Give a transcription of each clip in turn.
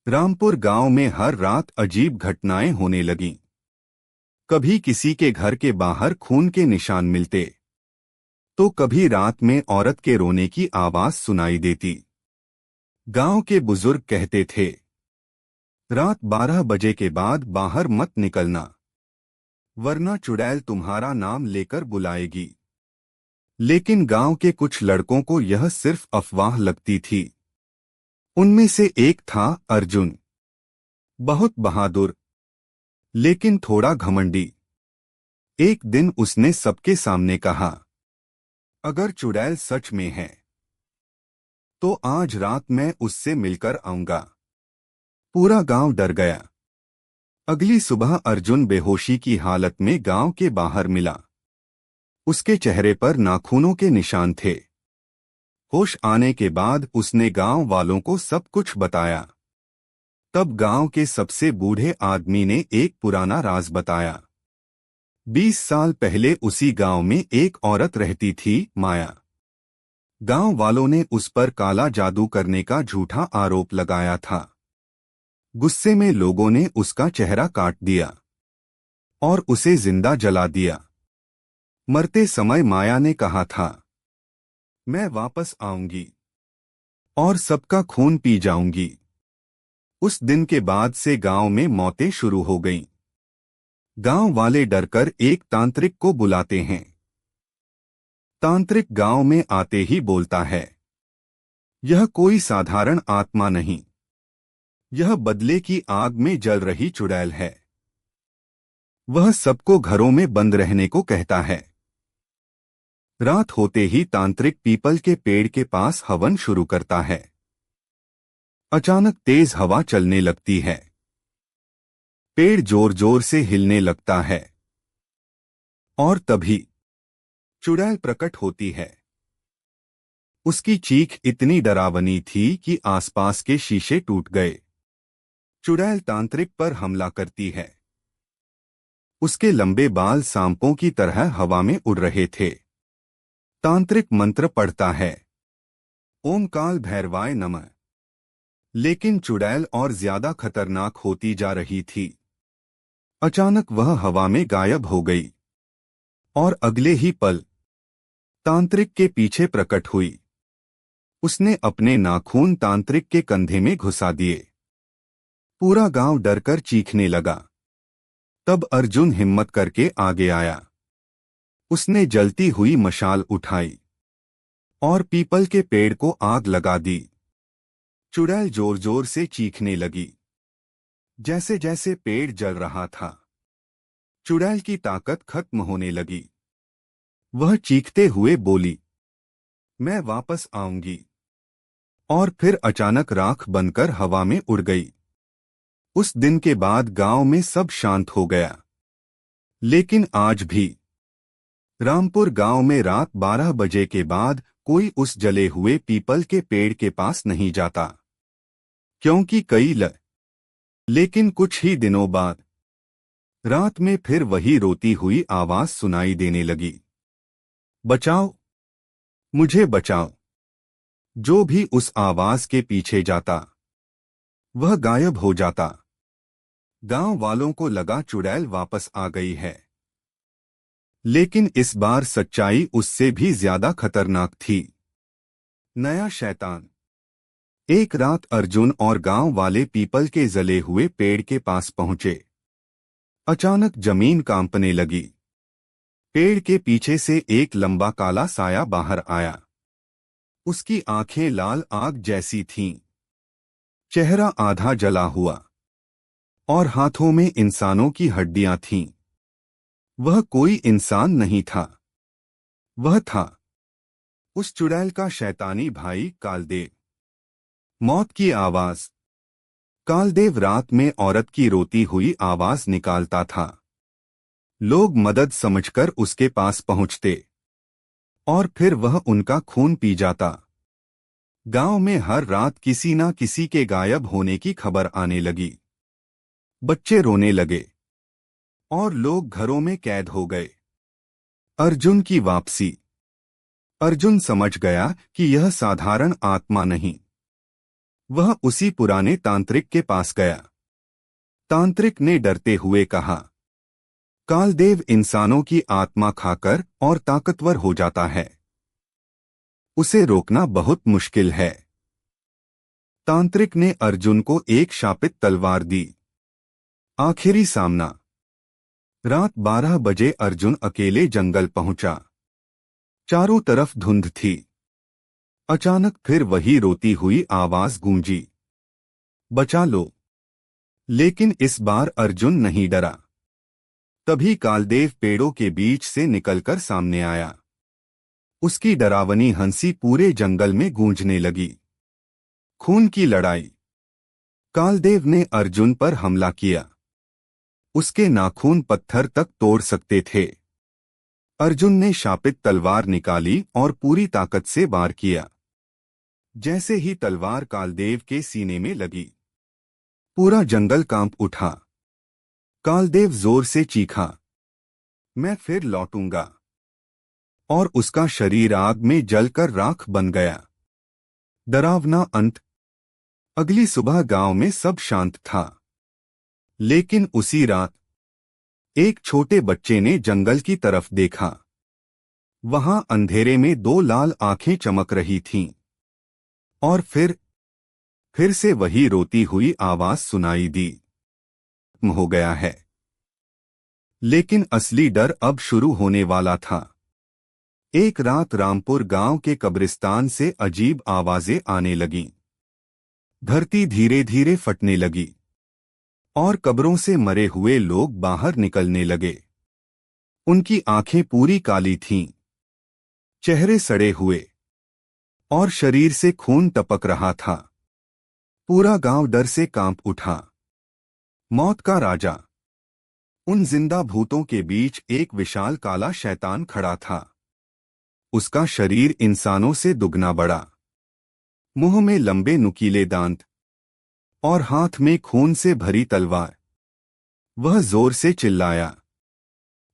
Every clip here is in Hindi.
रामपुर गांव में हर रात अजीब घटनाएं होने लगीं। कभी किसी के घर के बाहर खून के निशान मिलते, तो कभी रात में औरत के रोने की आवाज सुनाई देती। गांव के बुजुर्ग कहते थे, रात 12 बजे के बाद बाहर मत निकलना, वरना चुड़ैल तुम्हारा नाम लेकर बुलाएगी। लेकिन गांव के कुछ लड़कों को यह सिर्फ अफवाह लगती थी। उनमें से एक था अर्जुन, बहुत बहादुर लेकिन थोड़ा घमंडी। एक दिन उसने सबके सामने कहा, अगर चुड़ैल सच में है तो आज रात मैं उससे मिलकर आऊंगा। पूरा गांव डर गया। अगली सुबह अर्जुन बेहोशी की हालत में गांव के बाहर मिला। उसके चेहरे पर नाखूनों के निशान थे। होश आने के बाद उसने गांव वालों को सब कुछ बताया। तब गांव के सबसे बूढ़े आदमी ने एक पुराना राज बताया। 20 साल पहले उसी गांव में एक औरत रहती थी, माया। गांव वालों ने उस पर काला जादू करने का झूठा आरोप लगाया था। गुस्से में लोगों ने उसका चेहरा काट दिया और उसे जिंदा जला दिया। मरते समय माया ने कहा था, मैं वापस आऊंगी और सबका खून पी जाऊंगी। उस दिन के बाद से गांव में मौतें शुरू हो गईं। गांव वाले डरकर एक तांत्रिक को बुलाते हैं। तांत्रिक गांव में आते ही बोलता है, यह कोई साधारण आत्मा नहीं, यह बदले की आग में जल रही चुड़ैल है। वह सबको घरों में बंद रहने को कहता है। रात होते ही तांत्रिक पीपल के पेड़ के पास हवन शुरू करता है। अचानक तेज हवा चलने लगती है। पेड़ जोर जोर से हिलने लगता है और तभी चुड़ैल प्रकट होती है। उसकी चीख इतनी डरावनी थी कि आसपास के शीशे टूट गए। चुड़ैल तांत्रिक पर हमला करती है। उसके लंबे बाल सांपों की तरह हवा में उड़ रहे थे। तांत्रिक मंत्र पढ़ता है, ओम काल भैरवाय नमः। लेकिन चुड़ैल और ज्यादा खतरनाक होती जा रही थी। अचानक वह हवा में गायब हो गई और अगले ही पल तांत्रिक के पीछे प्रकट हुई। उसने अपने नाखून तांत्रिक के कंधे में घुसा दिए। पूरा गांव डरकर चीखने लगा। तब अर्जुन हिम्मत करके आगे आया। उसने जलती हुई मशाल उठाई और पीपल के पेड़ को आग लगा दी। चुड़ैल जोर जोर से चीखने लगी। जैसे जैसे पेड़ जल रहा था, चुड़ैल की ताकत खत्म होने लगी। वह चीखते हुए बोली, मैं वापस आऊंगी। और फिर अचानक राख बनकर हवा में उड़ गई। उस दिन के बाद गांव में सब शांत हो गया। लेकिन आज भी रामपुर गांव में रात 12 बजे के बाद कोई उस जले हुए पीपल के पेड़ के पास नहीं जाता, क्योंकि लेकिन कुछ ही दिनों बाद रात में फिर वही रोती हुई आवाज सुनाई देने लगी, बचाओ, मुझे बचाओ। जो भी उस आवाज के पीछे जाता वह गायब हो जाता। गांव वालों को लगा चुड़ैल वापस आ गई है। लेकिन इस बार सच्चाई उससे भी ज्यादा खतरनाक थी। नया शैतान। एक रात अर्जुन और गांव वाले पीपल के जले हुए पेड़ के पास पहुंचे। अचानक जमीन कांपने लगी। पेड़ के पीछे से एक लंबा काला साया बाहर आया। उसकी आंखें लाल आग जैसी थीं। चेहरा आधा जला हुआ और हाथों में इंसानों की हड्डियां थीं। वह कोई इंसान नहीं था, वह था उस चुड़ैल का शैतानी भाई कालदेव। मौत की आवाज। कालदेव रात में औरत की रोती हुई आवाज निकालता था। लोग मदद समझकर उसके पास पहुंचते और फिर वह उनका खून पी जाता। गांव में हर रात किसी न किसी के गायब होने की खबर आने लगी। बच्चे रोने लगे और लोग घरों में कैद हो गए। अर्जुन की वापसी। अर्जुन समझ गया कि यह साधारण आत्मा नहीं, वह उसी पुराने तांत्रिक के पास गया। तांत्रिक ने डरते हुए कहा, कालदेव इंसानों की आत्मा खाकर और ताकतवर हो जाता है। उसे रोकना बहुत मुश्किल है। तांत्रिक ने अर्जुन को एक शापित तलवार दी। आखिरी सामना। रात 12 बजे अर्जुन अकेले जंगल पहुंचा। चारों तरफ धुंध थी। अचानक फिर वही रोती हुई आवाज गूंजी, बचा लो। लेकिन इस बार अर्जुन नहीं डरा। तभी कालदेव पेड़ों के बीच से निकलकर सामने आया। उसकी डरावनी हंसी पूरे जंगल में गूंजने लगी। खून की लड़ाई। कालदेव ने अर्जुन पर हमला किया। उसके नाखून पत्थर तक तोड़ सकते थे। अर्जुन ने शापित तलवार निकाली और पूरी ताकत से वार किया। जैसे ही तलवार कालदेव के सीने में लगी, पूरा जंगल कांप उठा। कालदेव जोर से चीखा, मैं फिर लौटूंगा। और उसका शरीर आग में जलकर राख बन गया। डरावना अंत। अगली सुबह गांव में सब शांत था। लेकिन उसी रात एक छोटे बच्चे ने जंगल की तरफ देखा। वहां अंधेरे में दो लाल आंखें चमक रही थीं। और फिर से वही रोती हुई आवाज सुनाई दी, हो गया है। लेकिन असली डर अब शुरू होने वाला था। एक रात रामपुर गांव के कब्रिस्तान से अजीब आवाजें आने लगीं। धरती धीरे धीरे फटने लगी और कब्रों से मरे हुए लोग बाहर निकलने लगे। उनकी आंखें पूरी काली थीं, चेहरे सड़े हुए और शरीर से खून टपक रहा था। पूरा गांव डर से कांप उठा। मौत का राजा। उन जिंदा भूतों के बीच एक विशाल काला शैतान खड़ा था। उसका शरीर इंसानों से दुगना बड़ा, मुंह में लंबे नुकीले दांत और हाथ में खून से भरी तलवार। वह जोर से चिल्लाया,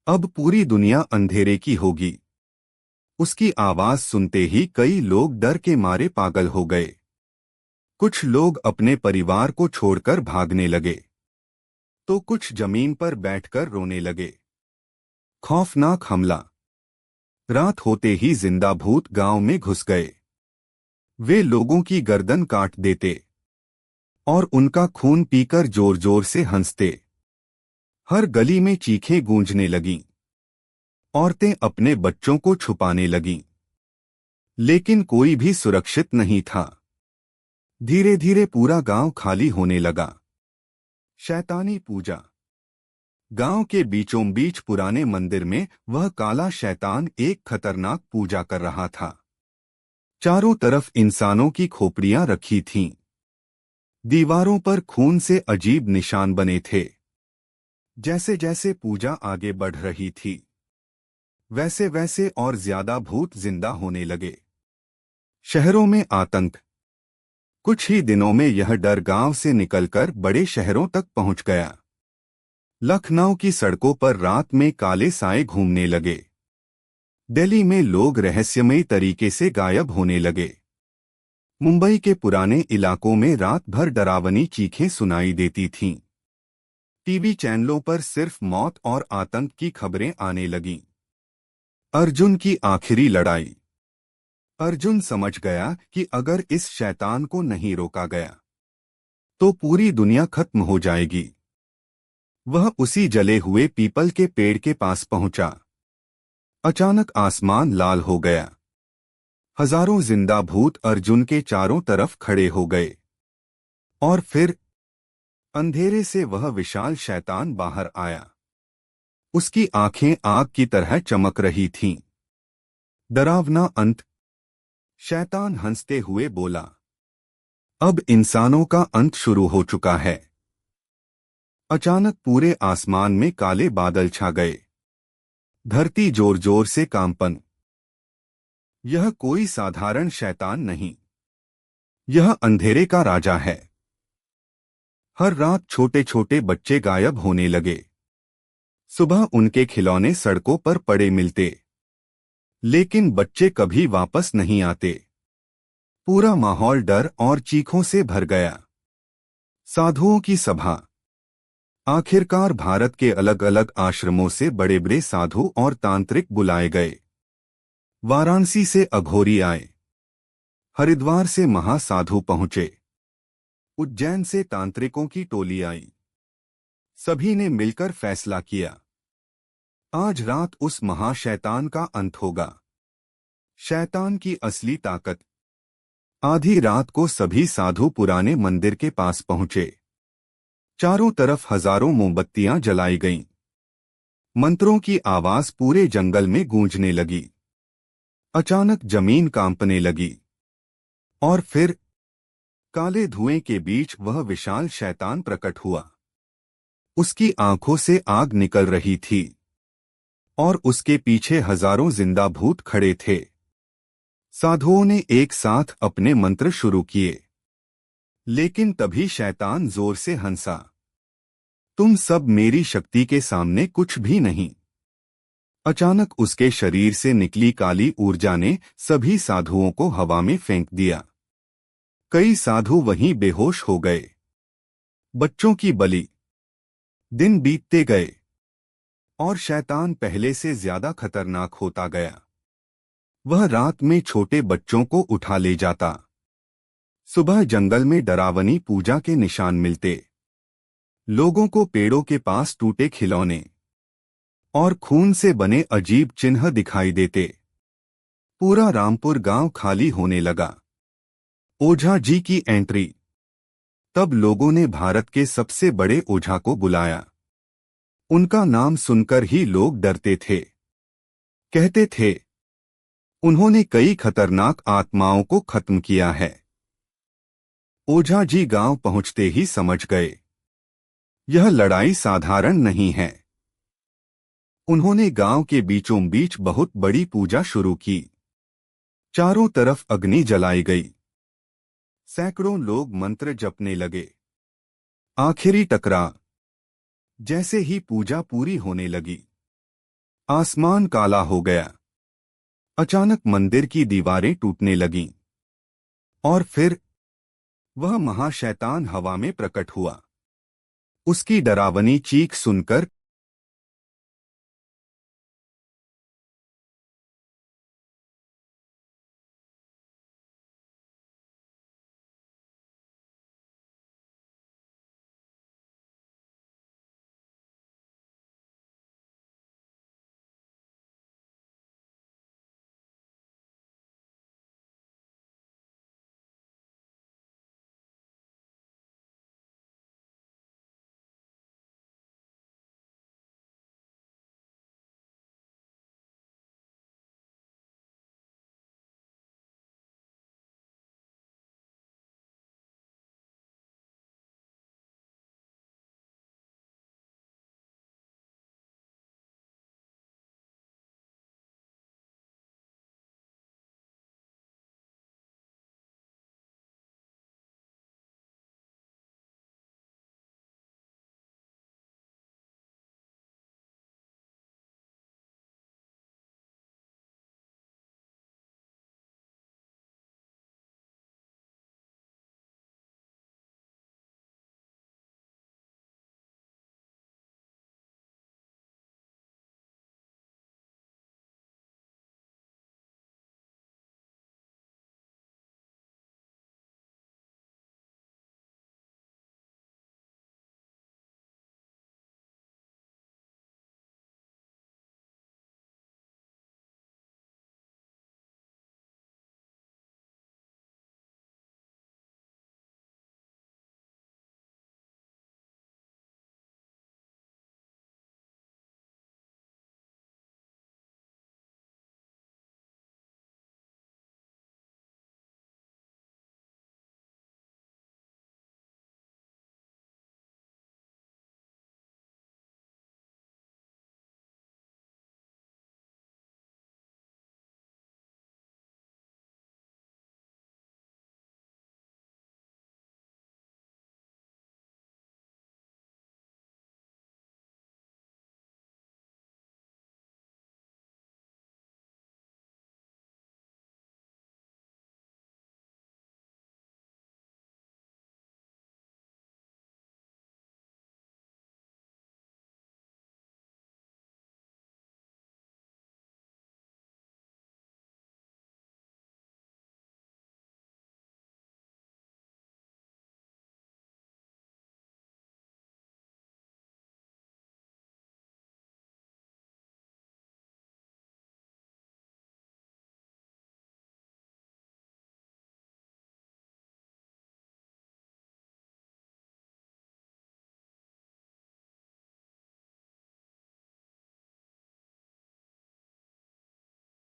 अब पूरी दुनिया अंधेरे की होगी। उसकी आवाज सुनते ही कई लोग डर के मारे पागल हो गए। कुछ लोग अपने परिवार को छोड़कर भागने लगे, तो कुछ जमीन पर बैठकर रोने लगे। खौफनाक हमला। रात होते ही जिंदा भूत गांव में घुस गए। वे लोगों की गर्दन काट देते और उनका खून पीकर जोर जोर से हंसते। हर गली में चीखें गूंजने लगीं। औरतें अपने बच्चों को छुपाने लगीं। लेकिन कोई भी सुरक्षित नहीं था। धीरे धीरे पूरा गांव खाली होने लगा। शैतानी पूजा। गांव के बीचों बीच पुराने मंदिर में वह काला शैतान एक खतरनाक पूजा कर रहा था। चारों तरफ इंसानों की खोपड़ियां रखी थीं। दीवारों पर खून से अजीब निशान बने थे। जैसे जैसे पूजा आगे बढ़ रही थी, वैसे वैसे और ज्यादा भूत जिंदा होने लगे। शहरों में आतंक। कुछ ही दिनों में यह डर गांव से निकलकर बड़े शहरों तक पहुंच गया। लखनऊ की सड़कों पर रात में काले साए घूमने लगे। दिल्ली में लोग रहस्यमयी तरीके से गायब होने लगे। मुंबई के पुराने इलाकों में रात भर डरावनी चीखें सुनाई देती थीं। टीवी चैनलों पर सिर्फ मौत और आतंक की खबरें आने लगीं। अर्जुन की आखिरी लड़ाई। अर्जुन समझ गया कि अगर इस शैतान को नहीं रोका गया तो पूरी दुनिया खत्म हो जाएगी। वह उसी जले हुए पीपल के पेड़ के पास पहुंचा। अचानक आसमान लाल हो गया। हजारों जिंदा भूत अर्जुन के चारों तरफ खड़े हो गए। और फिर अंधेरे से वह विशाल शैतान बाहर आया। उसकी आंखें आग की तरह चमक रही थीं। डरावना अंत। शैतान हंसते हुए बोला, अब इंसानों का अंत शुरू हो चुका है। अचानक पूरे आसमान में काले बादल छा गए। धरती जोर जोर से कांपन। यह कोई साधारण शैतान नहीं, यह अंधेरे का राजा है। हर रात छोटे छोटे बच्चे गायब होने लगे। सुबह उनके खिलौने सड़कों पर पड़े मिलते, लेकिन बच्चे कभी वापस नहीं आते। पूरा माहौल डर और चीखों से भर गया। साधुओं की सभा। आखिरकार भारत के अलग अलग आश्रमों से बड़े बड़े साधु और तांत्रिक बुलाए गए। वाराणसी से अघोरी आए, हरिद्वार से महासाधु पहुंचे, उज्जैन से तांत्रिकों की टोली आई। सभी ने मिलकर फैसला किया, आज रात उस महाशैतान का अंत होगा। शैतान की असली ताकत। आधी रात को सभी साधु पुराने मंदिर के पास पहुंचे। चारों तरफ हजारों मोमबत्तियां जलाई गईं। मंत्रों की आवाज पूरे जंगल में गूंजने लगी। अचानक जमीन कांपने लगी और फिर काले धुएं के बीच वह विशाल शैतान प्रकट हुआ। उसकी आंखों से आग निकल रही थी और उसके पीछे हजारों जिंदा भूत खड़े थे। साधुओं ने एक साथ अपने मंत्र शुरू किए, लेकिन तभी शैतान जोर से हंसा। तुम सब मेरी शक्ति के सामने कुछ भी नहीं। अचानक उसके शरीर से निकली काली ऊर्जा ने सभी साधुओं को हवा में फेंक दिया। कई साधु वहीं बेहोश हो गए। बच्चों की बलि। दिन बीतते गए और शैतान पहले से ज्यादा खतरनाक होता गया। वह रात में छोटे बच्चों को उठा ले जाता। सुबह जंगल में डरावनी पूजा के निशान मिलते। लोगों को पेड़ों के पास टूटे खिलौने और खून से बने अजीब चिन्ह दिखाई देते। पूरा रामपुर गांव खाली होने लगा। ओझा जी की एंट्री। तब लोगों ने भारत के सबसे बड़े ओझा को बुलाया। उनका नाम सुनकर ही लोग डरते थे। कहते थे, उन्होंने कई खतरनाक आत्माओं को खत्म किया है। ओझा जी गांव पहुंचते ही समझ गए, यह लड़ाई साधारण नहीं है। उन्होंने गांव के बीचों बीच बहुत बड़ी पूजा शुरू की। चारों तरफ अग्नि जलाई गई। सैकड़ों लोग मंत्र जपने लगे। आखिरी टकराव। जैसे ही पूजा पूरी होने लगी, आसमान काला हो गया। अचानक मंदिर की दीवारें टूटने लगीं और फिर वह महाशैतान हवा में प्रकट हुआ। उसकी डरावनी चीख सुनकर